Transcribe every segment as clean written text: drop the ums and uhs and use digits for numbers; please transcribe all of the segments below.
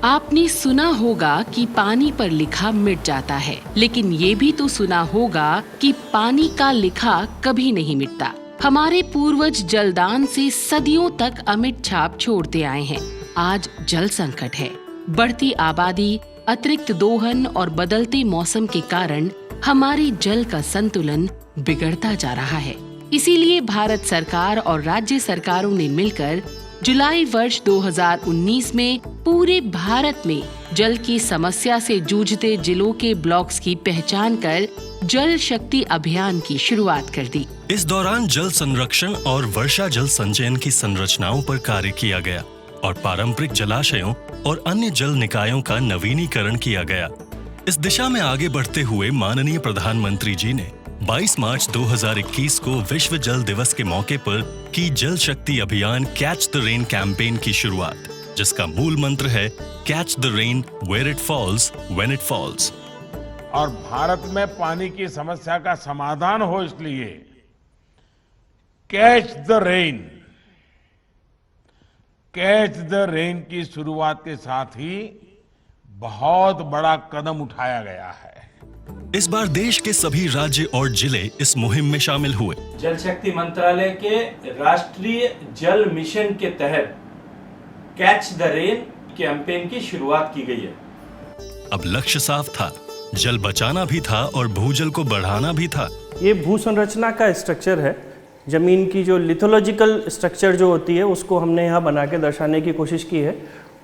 आपने सुना होगा कि पानी पर लिखा मिट जाता है, लेकिन ये भी तो सुना होगा कि पानी का लिखा कभी नहीं मिटता। हमारे पूर्वज जलदान से सदियों तक अमिट छाप छोड़ते आए हैं। आज जल संकट है। बढ़ती आबादी, अतिरिक्त दोहन और बदलते मौसम के कारण हमारे जल का संतुलन बिगड़ता जा रहा है। इसीलिए भारत सरकार और राज्य सरकारों ने मिलकर जुलाई वर्ष 2019 में पूरे भारत में जल की समस्या से जूझते जिलों के ब्लॉक्स की पहचान कर जल शक्ति अभियान की शुरुआत कर दी। इस दौरान जल संरक्षण और वर्षा जल संचयन की संरचनाओं पर कार्य किया गया और पारंपरिक जलाशयों और अन्य जल निकायों का नवीनीकरण किया गया। इस दिशा में आगे बढ़ते हुए माननीय प्रधानमंत्री जी ने 22 मार्च 2021 को विश्व जल दिवस के मौके पर की जल शक्ति अभियान कैच द रेन कैंपेन की शुरुआत, जिसका मूल मंत्र है catch the rain where it falls when it falls. और भारत में पानी की समस्या का समाधान हो, इसलिए कैच द रेन की शुरुआत के साथ ही बहुत बड़ा कदम उठाया गया है। इस बार देश के सभी राज्य और जिले इस मुहिम में शामिल हुए। जल शक्ति मंत्रालय के राष्ट्रीय जल मिशन के तहत कैच द रेन कैंपेन की शुरुआत की गई है। अब लक्ष्य साफ था, जल बचाना भी था और भूजल को बढ़ाना भी था। ये भू संरचना का स्ट्रक्चर है। जमीन की जो लिथोलॉजिकल स्ट्रक्चर जो होती है उसको हमने यहाँ बना के दर्शाने की कोशिश की है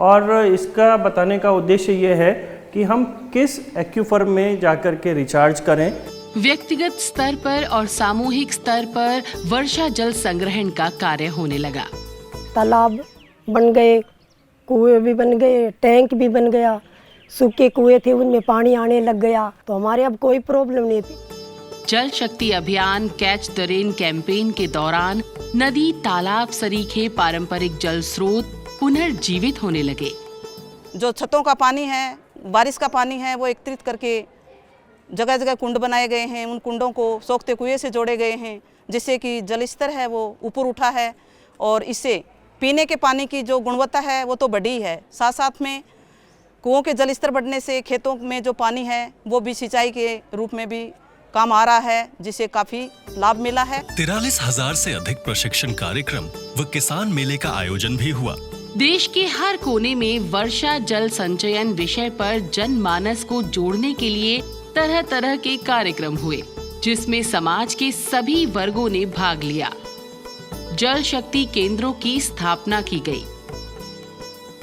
और इसका बताने का उद्देश्य ये है कि हम किस एक्यूफर में जाकर के रिचार्ज करें। व्यक्तिगत स्तर पर और सामूहिक स्तर पर वर्षा जल संग्रहण का कार्य होने लगा। तालाब बन गए, कुएं भी बन गए, टैंक भी बन गया। सूखे कुएं थे उनमें पानी आने लग गया, तो हमारे अब कोई प्रॉब्लम नहीं थी। जल शक्ति अभियान कैच द रेन कैंपेन के दौरान नदी, तालाब सरीखे पारंपरिक जल स्रोत पुनर्जीवित होने लगे। जो छतों का पानी है, बारिश का पानी है, वो एकत्रित करके जगह जगह कुंड बनाए गए हैं। उन कुंडों को सोखते कुएं से जोड़े गए हैं, जिससे कि जल स्तर है वो ऊपर उठा है और इससे पीने के पानी की जो गुणवत्ता है वो तो बढ़ी है। साथ साथ में कुओं के जल स्तर बढ़ने से खेतों में जो पानी है वो भी सिंचाई के रूप में भी काम आ रहा है, जिससे काफी लाभ मिला है। 43,000 से अधिक प्रशिक्षण कार्यक्रम व किसान मेले का आयोजन भी हुआ। देश के हर कोने में वर्षा जल संचयन विषय पर जनमानस को जोड़ने के लिए तरह तरह के कार्यक्रम हुए, जिसमें समाज के सभी वर्गों ने भाग लिया। जल शक्ति केंद्रों की स्थापना की गई।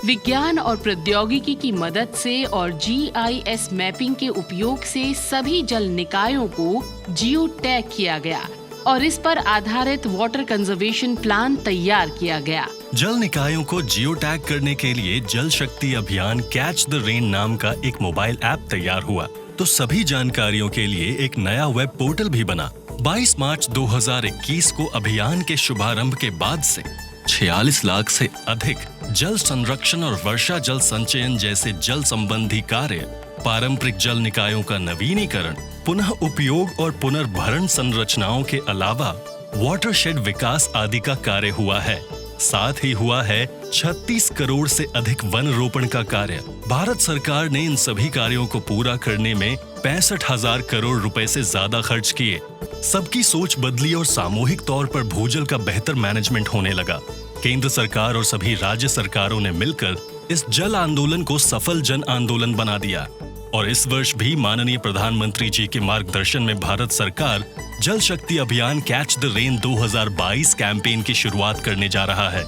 विज्ञान और प्रौद्योगिकी की मदद से और GIS मैपिंग के उपयोग से सभी जल निकायों को जियो टैग किया गया और इस पर आधारित वाटर कंजर्वेशन प्लान तैयार किया गया। जल निकायों को जियो टैग करने के लिए जल शक्ति अभियान कैच द रेन नाम का एक मोबाइल ऐप तैयार हुआ, तो सभी जानकारियों के लिए एक नया वेब पोर्टल भी बना। 22 मार्च 2021 को अभियान के शुभारंभ के बाद से 46 लाख से अधिक जल संरक्षण और वर्षा जल संचयन जैसे जल संबंधी कार्य, पारंपरिक जल निकायों का नवीनीकरण, पुनः उपयोग और पुनर्भरण संरचनाओं के अलावा वाटरशेड विकास आदि का कार्य हुआ है। साथ ही हुआ है 36 करोड़ से अधिक वन रोपण का कार्य। भारत सरकार ने इन सभी कार्यों को पूरा करने में 65,000 करोड़ रुपए से ज्यादा खर्च किए। सबकी सोच बदली और सामूहिक तौर पर भूजल का बेहतर मैनेजमेंट होने लगा। केंद्र सरकार और सभी राज्य सरकारों ने मिलकर इस जल आंदोलन को सफल जन आंदोलन बना दिया और इस वर्ष भी माननीय प्रधानमंत्री जी के मार्गदर्शन में भारत सरकार जल शक्ति अभियान कैच द रेन 2022 कैंपेन की शुरुआत करने जा रहा है।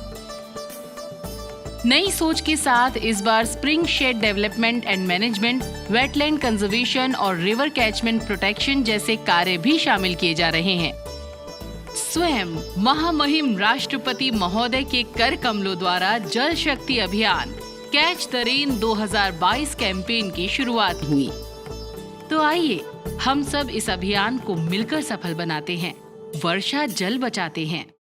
नई सोच के साथ इस बार spring shed development and management, wetland conservation और रिवर कैचमेंट प्रोटेक्शन जैसे कार्य भी शामिल किए जा रहे हैं। स्वयं महामहिम राष्ट्रपति महोदय के कर कमलों द्वारा जल शक्ति अभियान कैच द रेन 2022 कैंपेन की शुरुआत हुई। तो आइए हम सब इस अभियान को मिलकर सफल बनाते हैं, वर्षा जल बचाते हैं।